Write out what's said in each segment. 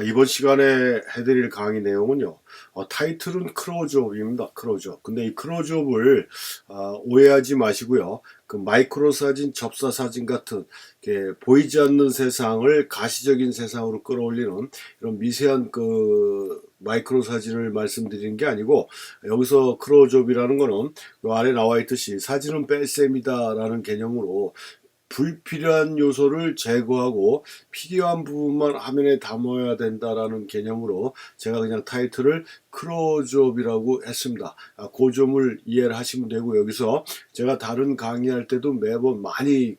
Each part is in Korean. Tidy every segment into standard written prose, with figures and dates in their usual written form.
이번 시간에 해드릴 강의 내용은요. 타이틀은 크로즈업입니다. 크로즈업. 근데 이 크로즈업을 오해하지 마시고요. 그 마이크로 사진, 접사 사진 같은 보이지 않는 세상을 가시적인 세상으로 끌어올리는 이런 미세한 그 마이크로 사진을 말씀드리는 게 아니고, 여기서 크로즈업이라는 거는 요 아래 나와 있듯이 사진은 뺄셈이다라는 개념으로 불필요한 요소를 제거하고 필요한 부분만 화면에 담아야 된다라는 개념으로 제가 그냥 타이틀을 크로즈업이라고 했습니다. 그 점을 이해를 하시면 되고, 여기서 제가 다른 강의할 때도 매번 많이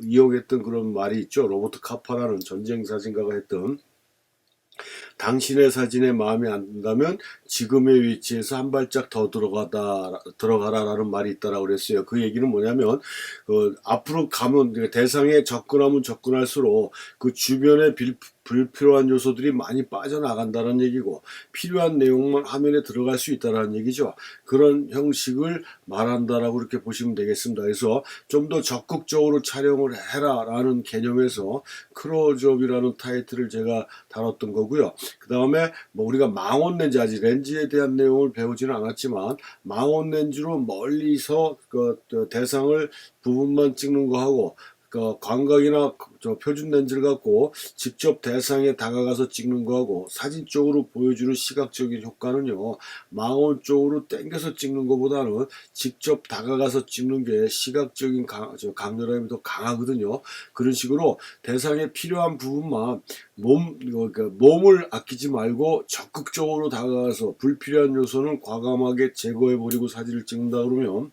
이용했던 그런 말이 있죠. 로버트 카파라는 전쟁 사진가가 했던, 당신의 사진에 마음에 안 든다면 지금의 위치에서 한 발짝 더 들어가라라는 말이 있다라고 그랬어요. 그 얘기는 뭐냐면, 앞으로 가면, 대상에 접근하면 접근할수록 그 주변에 불필요한 요소들이 많이 빠져나간다는 얘기고, 필요한 내용만 화면에 들어갈 수 있다는 얘기죠. 그런 형식을 말한다라고 그렇게 보시면 되겠습니다. 그래서 좀 더 적극적으로 촬영을 해라라는 개념에서 크로즈업이라는 타이틀을 제가 다뤘던 거고요. 그 다음에 우리가 망원 렌즈, 아직 렌즈에 대한 내용을 배우지는 않았지만, 망원 렌즈로 멀리서 대상을 부분만 찍는 거하고, 광각이나 표준 렌즈를 갖고 직접 대상에 다가가서 찍는 거하고, 사진 쪽으로 보여주는 시각적인 효과는요, 망원 쪽으로 당겨서 찍는 것보다는 직접 다가가서 찍는 게 시각적인 강렬함이 더 강하거든요. 그런 식으로 대상에 필요한 부분만 몸을 아끼지 말고 적극적으로 다가가서 불필요한 요소는 과감하게 제거해버리고 사진을 찍는다 그러면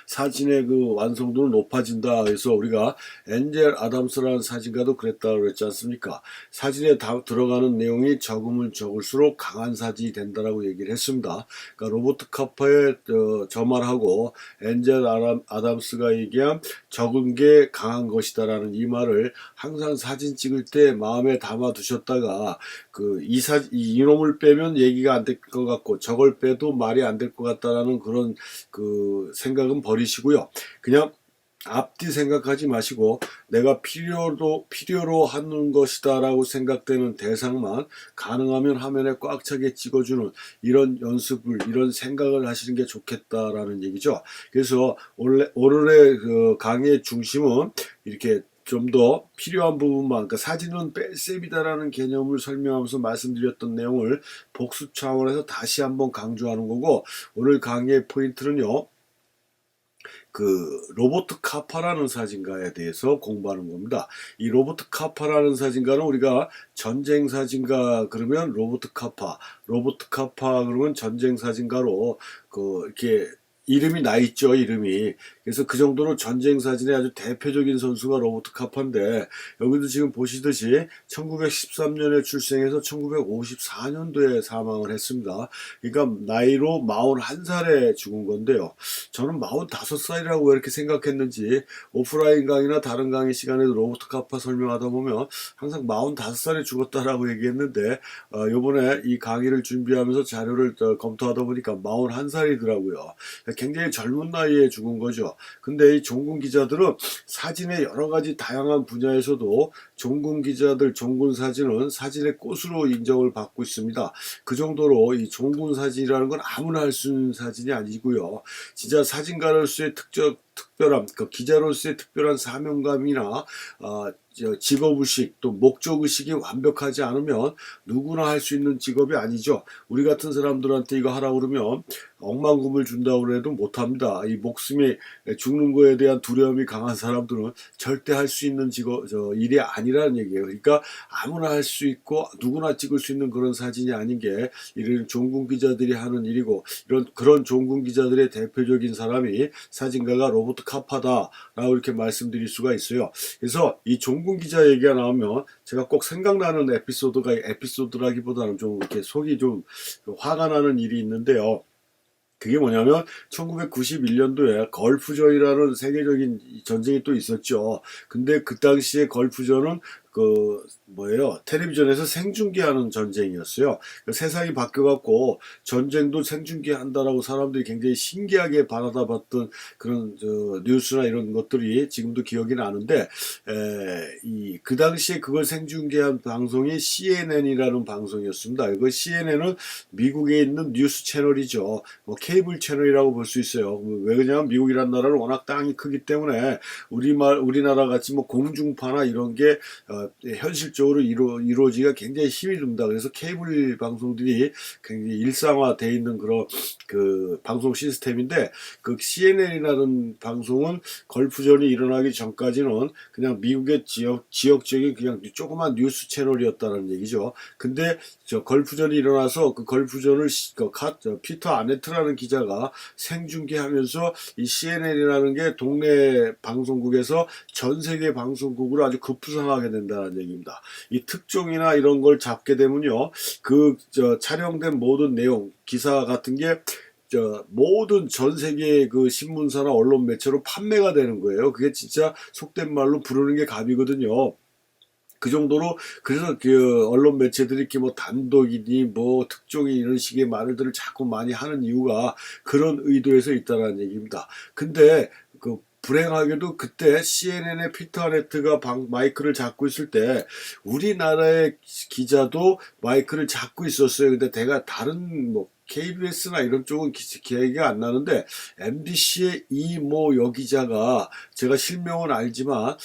사진의 그 완성도는 높아진다. 그래서 우리가 엔젤 아담스라는 사진가도 그랬다고 그랬지 않습니까? 사진에 들어가는 내용이 적으면 적을수록 강한 사진이 된다라고 얘기를 했습니다. 그러니까 로버트 카퍼의 저 말하고 엔젤 아담스가 얘기한 적은 게 강한 것이다라는 이 말을 항상 사진 찍을 때 마음에 담아 두셨다가, 이놈을 빼면 얘기가 안 될 것 같고 저걸 빼도 말이 안 될 것 같다라는 그런 생각은 버리시고요. 그냥 앞뒤 생각하지 마시고 내가 필요로 하는 것이다라고 생각되는 대상만 가능하면 화면에 꽉 차게 찍어주는 이런 연습을, 이런 생각을 하시는 게 좋겠다라는 얘기죠. 그래서 오늘의 그 강의의 중심은 이렇게 좀 더 필요한 부분만, 그러니까 사진은 뺄셈이다라는 개념을 설명하면서 말씀드렸던 내용을 복습 차원에서 다시 한번 강조하는 거고, 오늘 강의의 포인트는요, 로버트 카파라는 사진가에 대해서 공부하는 겁니다. 이 로버트 카파라는 사진가는 우리가 전쟁 사진가 그러면 로버트 카파 그러면 전쟁 사진가로 이렇게 이름이 나 있죠, 이름이. 그래서 그 정도로 전쟁 사진의 아주 대표적인 선수가 로버트 카파인데, 여기도 지금 보시듯이 1913년에 출생해서 1954년도에 사망을 했습니다. 그러니까 나이로 41살에 죽은 건데요. 저는 45살이라고 왜 이렇게 생각했는지, 오프라인 강의나 다른 강의 시간에도 로버트 카파 설명하다 보면 항상 45살에 죽었다라고 얘기했는데, 요번에 이 강의를 준비하면서 자료를 검토하다 보니까 41살이더라고요. 굉장히 젊은 나이에 죽은 거죠. 근데 이 종군 기자들은 사진의 여러 가지 다양한 분야에서도 종군 기자들, 종군 사진은 사진의 꽃으로 인정을 받고 있습니다. 그 정도로 이 종군 사진이라는 건 아무나 할 수 있는 사진이 아니고요. 진짜 사진가로서의 특별함, 기자로서의 특별한 사명감이나 직업의식, 또 목적의식이 완벽하지 않으면 누구나 할 수 있는 직업이 아니죠. 우리 같은 사람들한테 이거 하라고 그러면 억만금을 준다고 해도 못합니다. 이 목숨이 죽는 거에 대한 두려움이 강한 사람들은 절대 할 수 있는 일이 아니라는 얘기예요. 그러니까 아무나 할 수 있고 누구나 찍을 수 있는 그런 사진이 아닌 게 이런 종군 기자들이 하는 일이고, 그런 종군 기자들의 대표적인 사람이 사진가가 로버트 카파다라고 이렇게 말씀드릴 수가 있어요. 그래서 이 종군 기자 얘기가 나오면 제가 꼭 생각나는 에피소드라기보다는 좀 이렇게 속이 좀 화가 나는 일이 있는데요. 그게 뭐냐면 1991년도에 걸프전이라는 세계적인 전쟁이 또 있었죠. 근데 그 당시에 걸프전은 뭐예요? 텔레비전에서 생중계하는 전쟁이었어요. 세상이 바뀌어갖고 전쟁도 생중계한다라고 사람들이 굉장히 신기하게 바라다봤던 그런 뉴스나 이런 것들이 지금도 기억이 나는데, 그 당시에 그걸 생중계한 방송이 CNN이라는 방송이었습니다. 그 CNN은 미국에 있는 뉴스 채널이죠. 케이블 채널이라고 볼 수 있어요. 왜 그러냐면 미국이란 나라는 워낙 땅이 크기 때문에 우리나라 같이 뭐 공중파나 이런 게 현실적으로 이루어지기가 굉장히 힘이 듭니다. 그래서 케이블 방송들이 굉장히 일상화되어 있는 그런 그 방송 시스템인데, 그 CNN이라는 방송은 걸프전이 일어나기 전까지는 그냥 미국의 지역적인 그냥 조그만 뉴스 채널이었다는 얘기죠. 근데 걸프전이 일어나서 그 걸프전을 피터 아네트라는 기자가 생중계하면서 이 CNN이라는 게 동네 방송국에서 전 세계 방송국으로 아주 급부상하게 된다는 얘기입니다. 이 특종이나 이런 걸 잡게 되면요, 촬영된 모든 내용, 기사 같은 게 모든 전 세계 그 신문사나 언론 매체로 판매가 되는 거예요. 그게 진짜 속된 말로 부르는 게 갑이거든요. 그 정도로, 그래서 그 언론 매체들이 이렇게 뭐 단독이니 뭐 특종이 이런 식의 말들을 자꾸 많이 하는 이유가 그런 의도에서 있다는 얘기입니다. 근데 불행하게도 그때 CNN의 피터 아네트가 마이크를 잡고 있을 때 우리나라의 기자도 마이크를 잡고 있었어요. 근데 다른 뭐 KBS나 이런 쪽은 기억이 안 나는데, MBC의 이모 여기자가, 제가 실명은 알지만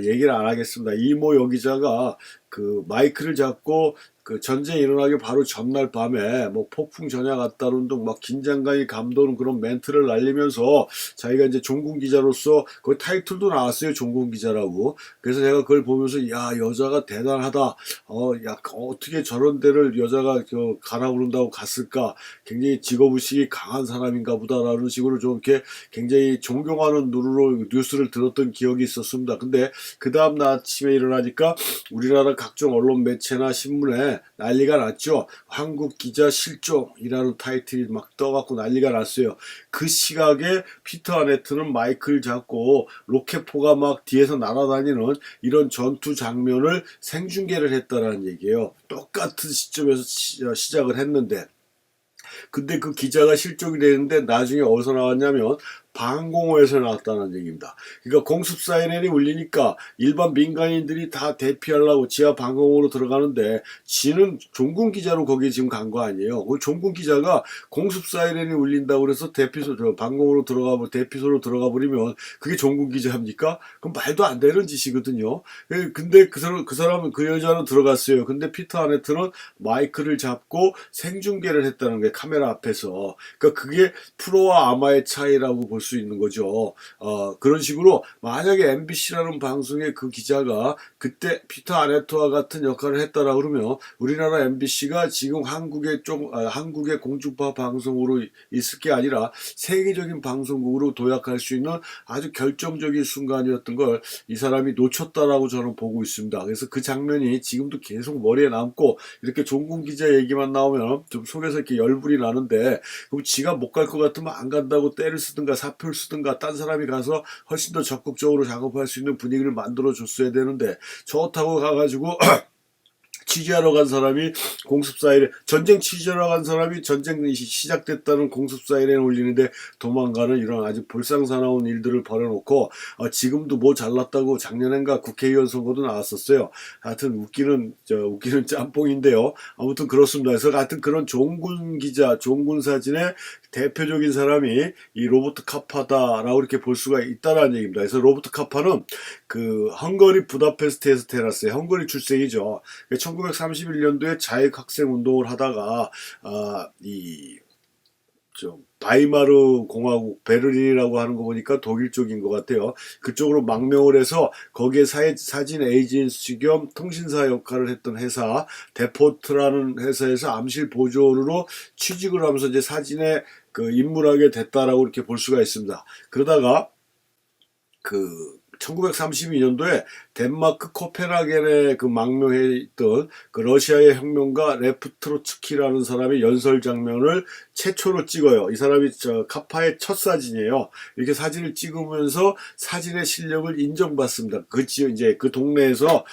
얘기를 안 하겠습니다. 이모 여기자가 그 마이크를 잡고 그 전쟁이 일어나기 바로 전날 밤에 뭐 폭풍 전야 같다는 등 막 긴장감이 감도는 그런 멘트를 날리면서 자기가 이제 종군 기자로서 그 타이틀도 나왔어요. 종군 기자라고. 그래서 제가 그걸 보면서 야, 여자가 대단하다. 어떻게 저런 데를 여자가 가라 그런다고 갔을까? 굉장히 직업의식이 강한 사람인가 보다라는 식으로 좀 이렇게 굉장히 존경하는 눈으로 뉴스를 들었던 기억이 있었습니다. 근데 그 다음 아침에 일어나니까 우리나라 각종 언론 매체나 신문에 난리가 났죠. 한국 기자 실종이라는 타이틀이 막 떠갖고 난리가 났어요. 그 시각에 피터 아네트는 마이크를 잡고 로켓포가 막 뒤에서 날아다니는 이런 전투 장면을 생중계를 했다라는 얘기예요. 똑같은 시점에서 시작을 했는데, 근데 그 기자가 실종이 되는데 나중에 어디서 나왔냐면 방공호에서 나왔다는 얘기입니다. 그러니까 공습 사이렌이 울리니까 일반 민간인들이 다 대피하려고 지하 방공호로 들어가는데, 지는 종군 기자로 거기에 지금 간 거 아니에요. 그 종군 기자가 공습 사이렌이 울린다고 그래서 방공호로 대피소로 들어가 버리면 그게 종군 기자입니까? 그럼 말도 안 되는 짓이거든요. 근데 그 여자는 들어갔어요. 근데 피터 아네트는 마이크를 잡고 생중계를 했다는 게 카메라 앞에서. 그러니까 그게 프로와 아마의 차이라고 볼 수 있는 거죠. 그런 식으로 만약에 MBC라는 방송의 그 기자가 그때 피터 아네트와 같은 역할을 했다라 그러면 우리나라 MBC가 지금 한국의 공중파 방송으로 있을 게 아니라 세계적인 방송국으로 도약할 수 있는 아주 결정적인 순간이었던 걸 이 사람이 놓쳤다라고 저는 보고 있습니다. 그래서 그 장면이 지금도 계속 머리에 남고, 이렇게 종군 기자 얘기만 나오면 좀 속에서 이렇게 열불이 나는데, 그럼 지가 못 갈 것 같으면 안 간다고 떼를 쓰든가 사표를 쓰든가 딴 사람이 가서 훨씬 더 적극적으로 작업할 수 있는 분위기를 만들어 줬어야 되는데, 좋다고 가가지고 취재하러 간 사람이 공습 사이렌, 전쟁 취재하러 간 사람이 전쟁이 시작됐다는 공습 사이렌 울리는데 도망가는 이런 아주 볼상사나운 일들을 벌여놓고, 지금도 뭐 잘났다고 작년엔가 국회의원 선거도 나왔었어요. 하여튼 웃기는 짬뽕인데요. 아무튼 그렇습니다. 그래서 하여튼 그런 종군 기자, 종군 사진의 대표적인 사람이 이 로버트 카파다라고 이렇게 볼 수가 있다라는 얘기입니다. 그래서 로버트 카파는 그 헝가리 부다페스트에서 태어났어요. 헝가리 출생이죠. 1931년도에 자익학생 운동을 하다가 바이마르 공화국, 베를린이라고 하는 거 보니까 독일 쪽인 것 같아요. 그쪽으로 망명을 해서 거기에 사진 에이전시 겸 통신사 역할을 했던 회사 데포트라는 회사에서 암실 보조원으로 취직을 하면서 이제 사진에 인물하게 됐다라고 이렇게 볼 수가 있습니다. 그러다가 1932년도에 덴마크 코펜하겐에 그 망명해 있던 그 러시아의 혁명가 레프 트로츠키라는 사람의 연설 장면을 최초로 찍어요. 이 사람이 카파의 첫 사진이에요. 이렇게 사진을 찍으면서 사진의 실력을 인정받습니다. 이제 그 동네에서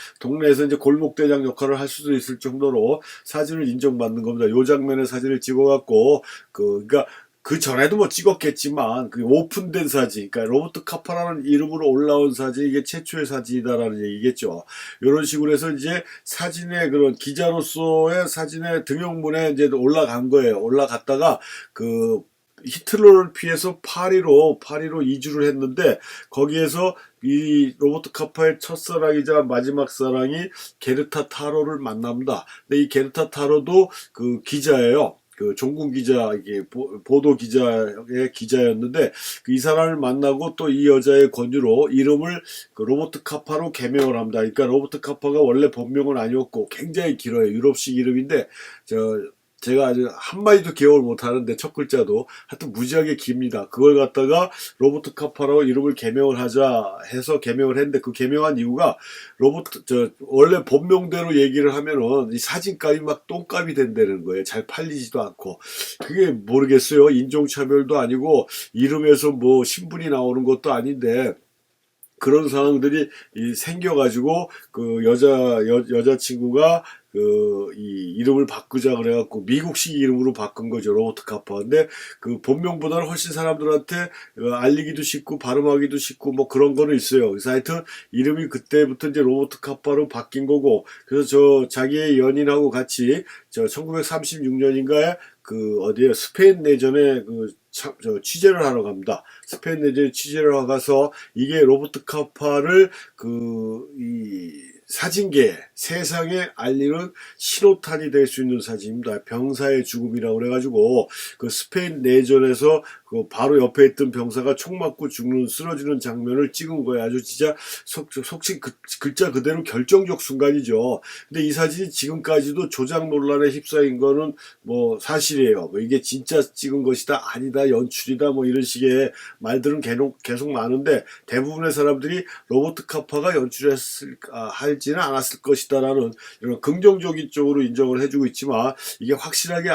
이제 골목대장 역할을 할 수도 있을 정도로 사진을 인정받는 겁니다. 요 장면의 사진을 찍어갖고 그러니까 그 전에도 뭐 찍었겠지만 그 오픈된 사진, 그러니까 로버트 카파라는 이름으로 올라온 사진, 이게 최초의 사진이다라는 얘기겠죠. 이런 식으로 해서 이제 사진의 그런 기자로서의 사진의 등용문에 이제 올라간 거예요. 올라갔다가 그 히틀러를 피해서 파리로 이주를 했는데, 거기에서 이 로버트 카파의 첫사랑이자 마지막 사랑이 게르타 타로를 만납니다. 근데 이 게르타 타로도 그 기자예요. 그 종군 기자, 이게 보도 기자의 기자였는데, 이 사람을 만나고 또 이 여자의 권유로 이름을 그 로버트 카파로 개명을 합니다. 그러니까 로버트 카파가 원래 본명은 아니었고 굉장히 길어요. 유럽식 이름인데 제가 아주 한마디도 기억을 못하는데 첫 글자도 하여튼 무지하게 깁니다. 그걸 갖다가 로버트 카파라고 이름을 개명을 하자 해서 개명을 했는데, 그 개명한 이유가 원래 본명대로 얘기를 하면은 이 사진값이 막 똥값이 된다는 거예요. 잘 팔리지도 않고. 그게 모르겠어요. 인종차별도 아니고 이름에서 뭐 신분이 나오는 것도 아닌데, 그런 상황들이 생겨가지고 그 여자친구가 이 이름을 바꾸자 그래갖고 미국식 이름으로 바꾼 거죠. 로버트 카파. 근데 그 본명보다는 훨씬 사람들한테 알리기도 쉽고 발음하기도 쉽고 뭐 그런 거는 있어요. 그래서 하여튼 이름이 그때부터 이제 로버트 카파로 바뀐 거고, 그래서 자기의 연인하고 같이 1936년인가에 그 어디에 스페인 내전에 취재를 하러 갑니다. 스페인 내전에 취재를 가서 이게 로버트 카파를 이 사진계 세상에 알리는 신호탄이 될 수 있는 사진입니다. 병사의 죽음이라고 그래가지고 그 스페인 내전에서 그 바로 옆에 있던 병사가 총 맞고 쓰러지는 장면을 찍은 거예요. 아주 진짜 속칭 글자 그대로 결정적 순간이죠. 근데 이 사진이 지금까지도 조작 논란에 휩싸인 거는 뭐 사실이에요. 뭐 이게 진짜 찍은 것이다, 아니다, 연출이다, 뭐 이런 식의 말들은 계속 많은데, 대부분의 사람들이 로버트 카파가 할지는 않았을 것이다라는 이런 긍정적인 쪽으로 인정을 해주고 있지만, 이게 확실하게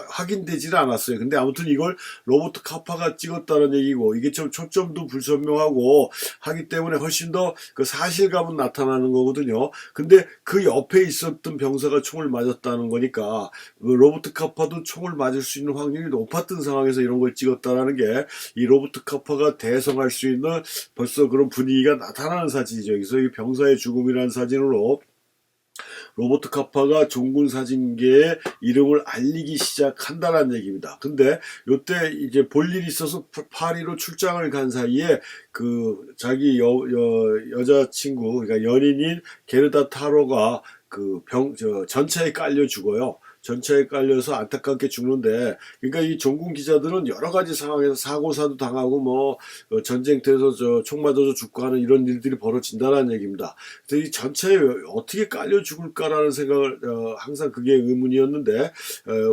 확인되지는 않았어요. 근데 아무튼 이걸 로버트 카파가 찍었다는 얘기고, 이게 좀 초점도 불선명하고 하기 때문에 훨씬 더 그 사실감은 나타나는 거거든요. 근데 그 옆에 있었던 병사가 총을 맞았다는 거니까 그 로버트 카파도 총을 맞을 수 있는 확률이 높았던 상황에서 이런 걸 찍었다라는 게, 이 로버트 카파가 대성할 수 있는 벌써 그런 분위기가 나타나는 사진이죠. 그래서 이 병사의 죽음이라는 사진으로 로버트 카파가 종군 사진계의 이름을 알리기 시작한다는 얘기입니다. 근데 요때 이제 볼 일이 있어서 파리로 출장을 간 사이에 그 자기 여자친구, 그러니까 연인인 게르다 타로가 전차에 깔려 죽어요. 전차에 깔려서 안타깝게 죽는데, 그러니까 이 종군 기자들은 여러 가지 상황에서 사고사도 당하고 뭐 전쟁터에서 총 맞아서 죽고 하는 이런 일들이 벌어진다는 얘기입니다. 그래서 이 전차에 어떻게 깔려 죽을까라는 생각을 항상 그게 의문이었는데,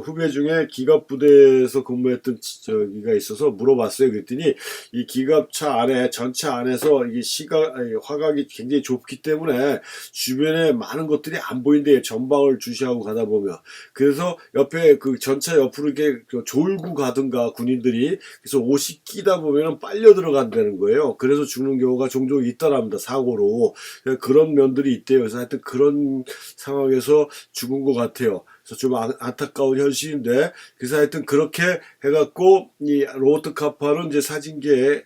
후배 중에 기갑 부대에서 근무했던 저기가 있어서 물어봤어요. 그랬더니 이 기갑차 안에, 전차 안에서 이게 화각이 굉장히 좁기 때문에 주변에 많은 것들이 안 보인대요. 전방을 주시하고 가다 보면. 그래서 옆에 그 전차 옆으로 이렇게 졸고 가든가 군인들이, 그래서 옷이 끼다 보면은 빨려 들어간다는 거예요. 그래서 죽는 경우가 종종 있다랍니다. 사고로. 그런 면들이 있대요. 그래서 하여튼 그런 상황에서 죽은 것 같아요. 그래서 좀 안타까운 현실인데, 그래서 하여튼 그렇게 해갖고 이 로버트 카파는 이제 사진계에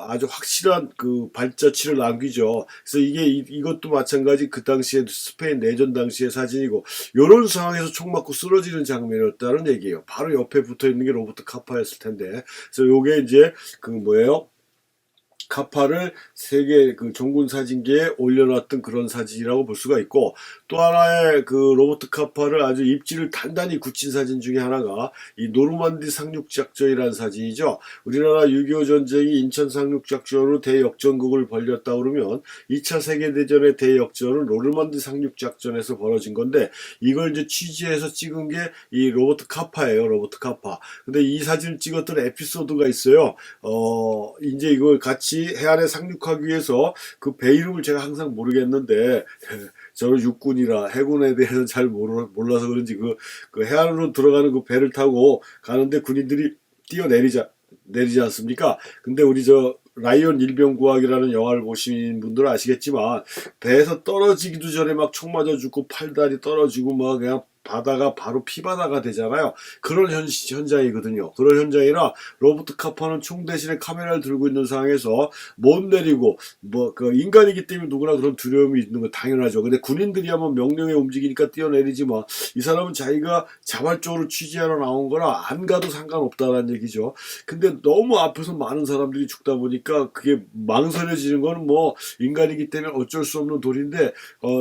아주 확실한 그 발자취를 남기죠. 그래서 이것도 마찬가지 그 당시에 스페인 내전 당시의 사진이고, 요런 상황에서 총 맞고 쓰러지는 장면이었다는 얘기예요. 바로 옆에 붙어 있는 게 로버트 카파였을 텐데. 그래서 요게 이제 카파를 세계 그 종군 사진계에 올려놨던 그런 사진이라고 볼 수가 있고, 또 하나의 그 로버트 카파를 아주 입지를 단단히 굳힌 사진 중에 하나가 이 노르만디 상륙작전이라는 사진이죠. 우리나라 6.25 전쟁이 인천 상륙작전으로 대역전극을 벌였다 그러면 2차 세계대전의 대역전은 노르만디 상륙작전에서 벌어진 건데, 이걸 이제 취재해서 찍은 게 이 로버트 카파예요. 로버트 카파. 근데 이 사진을 찍었던 에피소드가 있어요. 이제 이걸 같이 다시 해안에 상륙하기 위해서 그 배 이름을 제가 항상 모르겠는데 저는 육군이라 해군에 대해서 잘 몰라서 그런지 그 해안으로 들어가는 그 배를 타고 가는데 군인들이 내리지 않습니까? 근데 우리 저 라이언 일병구하기라는 영화를 보신 분들은 아시겠지만 배에서 떨어지기도 전에 막 총 맞아 죽고 팔다리 떨어지고 막 그냥 바다가 바로 피바다가 되잖아요. 그런 현장이거든요. 그런 현장이라 로버트 카퍼는 총 대신에 카메라를 들고 있는 상황에서 못 내리고 뭐 그 인간이기 때문에 누구나 그런 두려움이 있는 거 당연하죠. 근데 군인들이 한번 명령에 움직이니까 뛰어내리지만 이 사람은 자기가 자발적으로 취재하러 나온 거라 안 가도 상관없다라는 얘기죠. 근데 너무 앞에서 많은 사람들이 죽다 보니까 그게 망설여지는 거는 뭐 인간이기 때문에 어쩔 수 없는 도리인데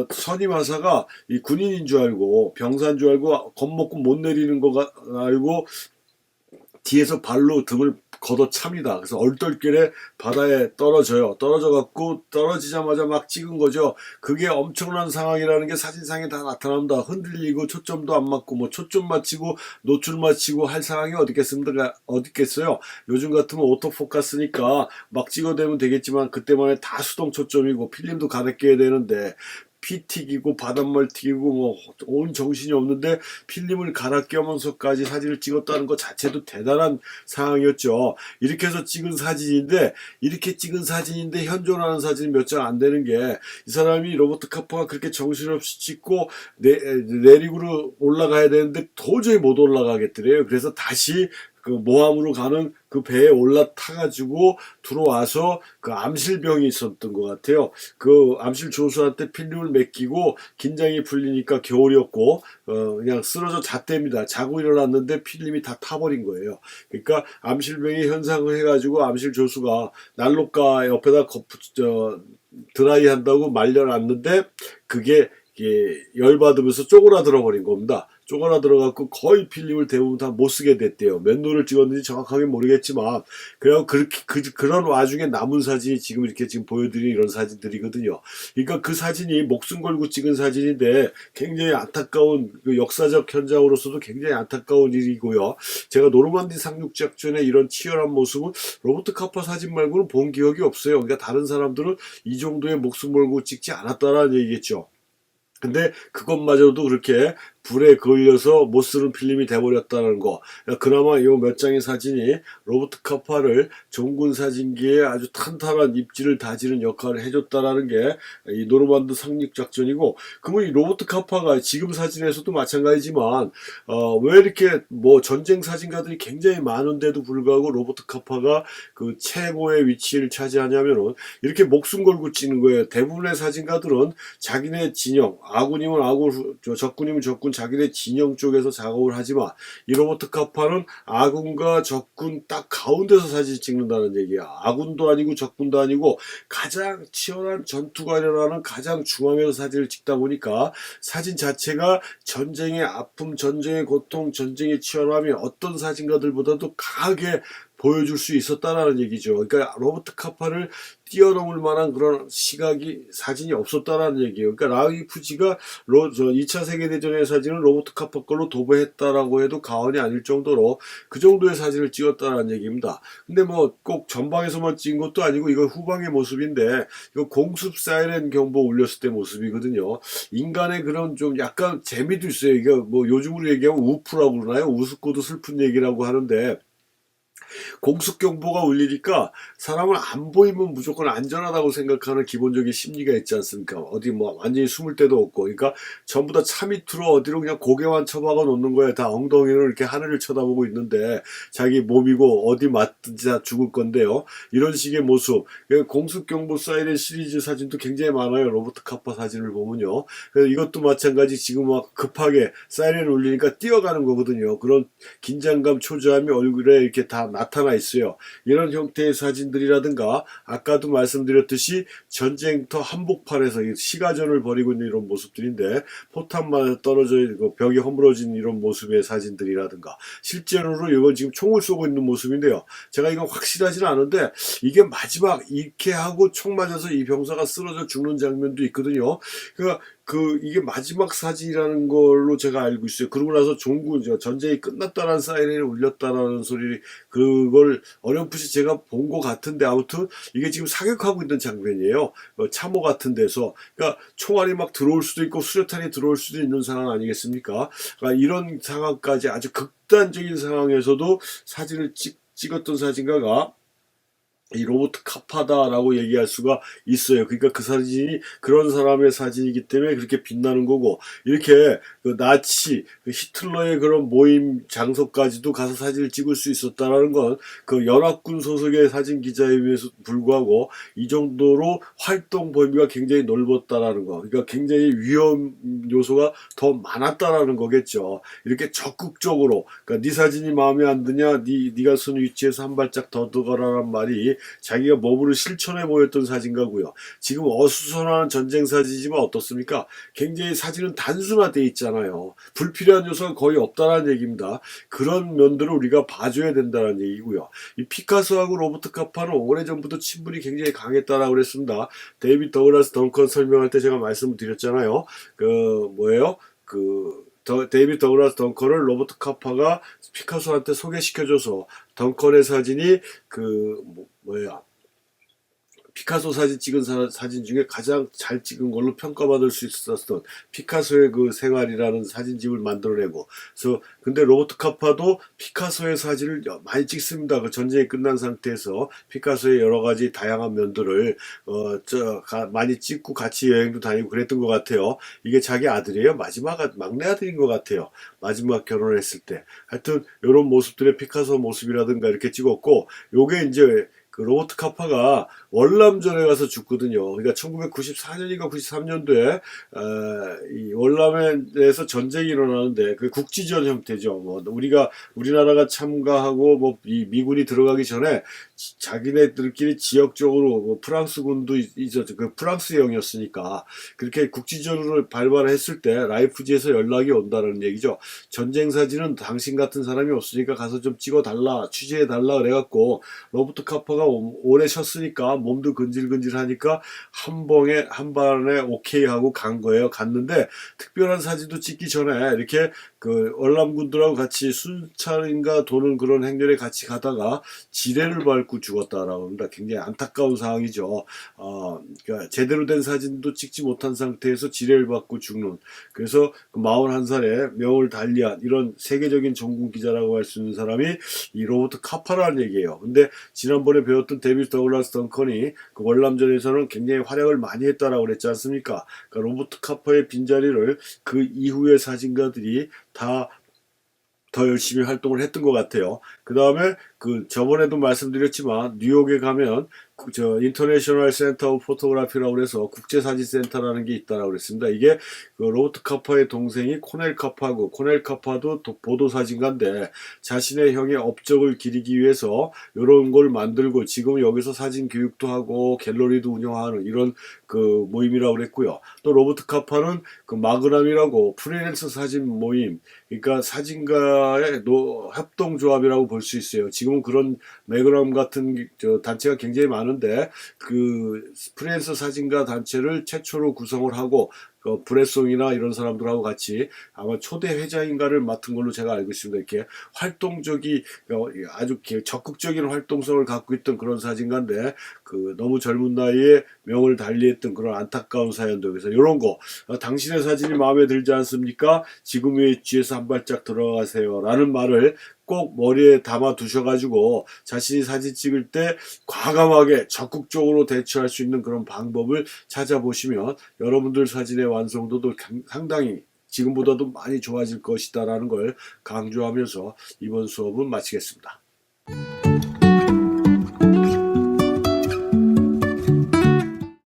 선임하사가 이 군인인 줄 알고 병사인 줄 알고 겁먹고 못 내리는 거 알고 뒤에서 발로 등을 걷어찹니다. 그래서 얼떨결에 바다에 떨어져요. 떨어져갖고 떨어지자마자 막 찍은 거죠. 그게 엄청난 상황이라는 게 사진상에 다 나타납니다. 흔들리고 초점도 안 맞고 뭐 초점 맞추고 노출 맞추고 할 상황이 어딨겠어요. 요즘 같으면 오토포커스니까 막 찍어대면 되겠지만 그때만 해 다 수동 초점이고 필름도 가득 껴야 되는데 피 튀기고 바닷물 튀기고 뭐 온 정신이 없는데 필름을 갈아 껴면서까지 사진을 찍었다는 것 자체도 대단한 상황이었죠. 이렇게 해서 찍은 사진인데 현존하는 사진이 몇 장 안 되는 게 이 사람이 로버트 카퍼가 그렇게 정신없이 찍고 내륙으로 올라가야 되는데 도저히 못 올라가겠더래요. 그래서 다시 그 모함으로 가는 그 배에 올라타가지고 들어와서 그 암실병이 있었던 것 같아요. 그 암실 조수한테 필름을 맡기고 긴장이 풀리니까 겨울이었고 그냥 쓰러져 잤답니다. 자고 일어났는데 필름이 다 타버린 거예요. 그러니까 암실병이 현상을 해가지고 암실 조수가 난로가 옆에다 드라이 한다고 말려놨는데 그게 열받으면서 쪼그라들어 버린 겁니다. 쪼그라들어갖고 거의 필름을 대부분 다 못 쓰게 됐대요. 몇 노를 찍었는지 정확하게 모르겠지만, 그렇게, 그런 와중에 남은 사진이 지금 이렇게 지금 보여드린 이런 사진들이거든요. 그러니까 그 사진이 목숨 걸고 찍은 사진인데 굉장히 안타까운, 그 역사적 현장으로서도 굉장히 안타까운 일이고요. 제가 노르만디 상륙작전의 이런 치열한 모습은 로버트 카퍼 사진 말고는 본 기억이 없어요. 그러니까 다른 사람들은 이 정도의 목숨 걸고 찍지 않았다라는 얘기겠죠. 근데 그것마저도 그렇게 불에 걸려서 못 쓰는 필름이 돼버렸다는 거. 그나마 이 몇 장의 사진이 로버트 카퍼를 종군 사진기에 아주 탄탄한 입지를 다지는 역할을 해줬다라는 게 이 노르만드 상륙 작전이고, 그러면 이 로버트 카퍼가 지금 사진에서도 마찬가지지만 왜 이렇게 뭐 전쟁 사진가들이 굉장히 많은데도 불구하고 로버트 카퍼가 그 최고의 위치를 차지하냐면은 이렇게 목숨 걸고 찍는 거예요. 대부분의 사진가들은 자기네 진영, 아군이면 아군, 적군이면 적군, 자기네 진영 쪽에서 작업을 하지만 이 로버트 카퍼는 아군과 적군 딱 가운데서 사진 찍는다는 얘기야. 아군도 아니고 적군도 아니고 가장 치열한 전투가 일어나는 가장 중앙에서 사진을 찍다 보니까 사진 자체가 전쟁의 아픔, 전쟁의 고통, 전쟁의 치열함이 어떤 사진가들보다도 강하게 보여줄 수 있었다라는 얘기죠. 그러니까 로버트 카퍼를 뛰어넘을 만한 그런 사진이 없었다라는 얘기예요. 그러니까 라이프지가 2차 세계대전의 사진을 로버트 카퍼 걸로 도배했다라고 해도 과언이 아닐 정도로 그 정도의 사진을 찍었다라는 얘기입니다. 근데 뭐 꼭 전방에서만 찍은 것도 아니고 이거 후방의 모습인데 이거 공습 사이렌 경보 울렸을 때 모습이거든요. 인간의 그런 좀 약간 재미도 있어요. 이게 뭐 요즘으로 얘기하면 우프라고 그러나요? 우습고도 슬픈 얘기라고 하는데 공습경보가 울리니까 사람은 안 보이면 무조건 안전하다고 생각하는 기본적인 심리가 있지 않습니까? 어디 뭐 완전히 숨을 데도 없고, 그러니까 전부 다 차 밑으로 어디로 그냥 고개만 쳐박아 놓는 거예요. 다 엉덩이를 이렇게 하늘을 쳐다보고 있는데 자기 몸이고 어디 맞든지 다 죽을 건데요. 이런 식의 모습. 공습경보 사이렌 시리즈 사진도 굉장히 많아요. 로버트 카퍼 사진을 보면요. 그래서 이것도 마찬가지 지금 막 급하게 사이렌 울리니까 뛰어가는 거거든요. 그런 긴장감, 초조함이 얼굴에 이렇게 다 나타나 있어요. 이런 형태의 사진들이라든가 아까도 말씀드렸듯이 전쟁터 한복판에서 시가전을 벌이고 있는 이런 모습들인데 포탄만 떨어져 있고 벽이 허물어진 이런 모습의 사진들이라든가 실제로는 이건 지금 총을 쏘고 있는 모습인데요. 제가 이건 확실하지는 않은데 이게 마지막 이렇게 하고 총 맞아서 이 병사가 쓰러져 죽는 장면도 있거든요. 그러니까 이게 마지막 사진이라는 걸로 제가 알고 있어요. 그러고 나서 전쟁이 끝났다는 사이렌을 울렸다라는 소리, 그걸 어렴풋이 제가 본 것 같은데, 아무튼 이게 지금 사격하고 있는 장면이에요. 참호 같은 데서. 그러니까 총알이 막 들어올 수도 있고 수류탄이 들어올 수도 있는 상황 아니겠습니까? 그러니까 이런 상황까지 아주 극단적인 상황에서도 사진을 찍었던 사진가가 이 로버트 카파다라고 얘기할 수가 있어요. 그러니까 그 사진이 그런 사람의 사진이기 때문에 그렇게 빛나는 거고, 이렇게 그 나치, 그 히틀러의 그런 모임 장소까지도 가서 사진을 찍을 수 있었다라는 건 그 연합군 소속의 사진 기자임에도 불구하고 이 정도로 활동 범위가 굉장히 넓었다라는 거. 그러니까 굉장히 위험 요소가 더 많았다라는 거겠죠. 이렇게 적극적으로, 그러니까 네 사진이 마음에 안 드냐, 네가 선 위치에서 한 발짝 더 들어가라는 말이 자기가 몸으로 실천해 보였던 사진가고요. 지금 어수선한 전쟁 사진이지만 어떻습니까? 굉장히 사진은 단순화되어 있잖아요. 불필요한 요소가 거의 없다는 얘기입니다. 그런 면들을 우리가 봐줘야 된다는 얘기고요. 이 피카소하고 로버트 카파는 오래전부터 친분이 굉장히 강했다라고 그랬습니다. 데이비드 더글라스 덩컨 설명할 때 제가 말씀을 드렸잖아요. 데이비드 더글라스 덩컨을 로버트 카파가 피카소한테 소개시켜줘서 덩컨의 사진이 피카소 사진 찍은 사진 중에 가장 잘 찍은 걸로 평가받을 수 있었던 피카소의 그 생활이라는 사진집을 만들어내고, 그래서 근데 로버트 카파도 피카소의 사진을 많이 찍습니다. 그 전쟁이 끝난 상태에서 피카소의 여러 가지 다양한 면들을 많이 찍고 같이 여행도 다니고 그랬던 것 같아요. 이게 자기 아들이에요. 막내 아들인 것 같아요. 마지막 결혼했을 때. 하여튼 이런 모습들의 피카소 모습이라든가 이렇게 찍었고, 요게 이제 그 로버트 카파가 월남전에 가서 죽거든요. 그러니까 1994년인가 93년도에 이 월남에서 전쟁이 일어나는데 그 국지전 형태죠. 우리나라가 참가하고 이 미군이 들어가기 전에 자기네들끼리 지역적으로 프랑스군도 있었죠. 그 프랑스형이었으니까 그렇게 국지전으로 발발했을 때 라이프지에서 연락이 온다는 얘기죠. 전쟁 사진은 당신 같은 사람이 없으니까 가서 좀 찍어달라, 취재해달라 그래갖고 로버트 카파가 오래 쉬었으니까 몸도 근질근질하니까 한 번에 오케이 하고 간 거예요. 갔는데 특별한 사진도 찍기 전에 이렇게 그 월남군들하고 같이 순찰인가 도는 그런 행렬에 같이 가다가 지뢰를 밟고 죽었다라고 합니다. 굉장히 안타까운 상황이죠. 그러니까 제대로 된 사진도 찍지 못한 상태에서 지뢰를 밟고 죽는. 그래서 41살에 명을 달리한 이런 세계적인 전국 기자라고 할 수 있는 사람이 이 로버트 카파라는 얘기예요. 근데 지난번에 배웠던 데이비드 더글라스 덩컨이 그 월남전에서는 굉장히 활약을 많이 했다라고 그랬지 않습니까? 그러니까 로버트 카파의 빈자리를 그 이후의 사진가들이 다 더 열심히 활동을 했던 것 같아요. 그 다음에 저번에도 말씀드렸지만 뉴욕에 가면 인터내셔널 센터 오브 포토그래피라고 해서 국제사진센터라는 게 있다라고 그랬습니다. 이게 그 로버트 카파의 동생이 코넬 카파고, 코넬 카파도 보도사진가인데 자신의 형의 업적을 기리기 위해서 이런 걸 만들고 지금 여기서 사진 교육도 하고 갤러리도 운영하는 이런 그 모임이라고 그랬고요. 또 로버트 카파는 그 마그남이라고 프리랜서 사진 모임, 그러니까 사진가의 협동조합이라고 볼 수 있어요. 지금은 그런 매그넘 같은 단체가 굉장히 많은데 그 프리랜서 사진가 단체를 최초로 구성을 하고 브레송이나 이런 사람들하고 같이 아마 초대 회장인가를 맡은 걸로 제가 알고 있습니다. 이렇게 아주 적극적인 활동성을 갖고 있던 그런 사진가인데 너무 젊은 나이에 명을 달리했던 그런 안타까운 사연도. 그래서 이런 거 당신의 사진이 마음에 들지 않습니까? 지금의 위치에서 한 발짝 들어가세요 라는 말을 꼭 머리에 담아 두셔가지고 자신이 사진 찍을 때 과감하게 적극적으로 대처할 수 있는 그런 방법을 찾아보시면 여러분들 사진의 완성도도 상당히 지금보다도 많이 좋아질 것이다 라는 걸 강조하면서 이번 수업은 마치겠습니다.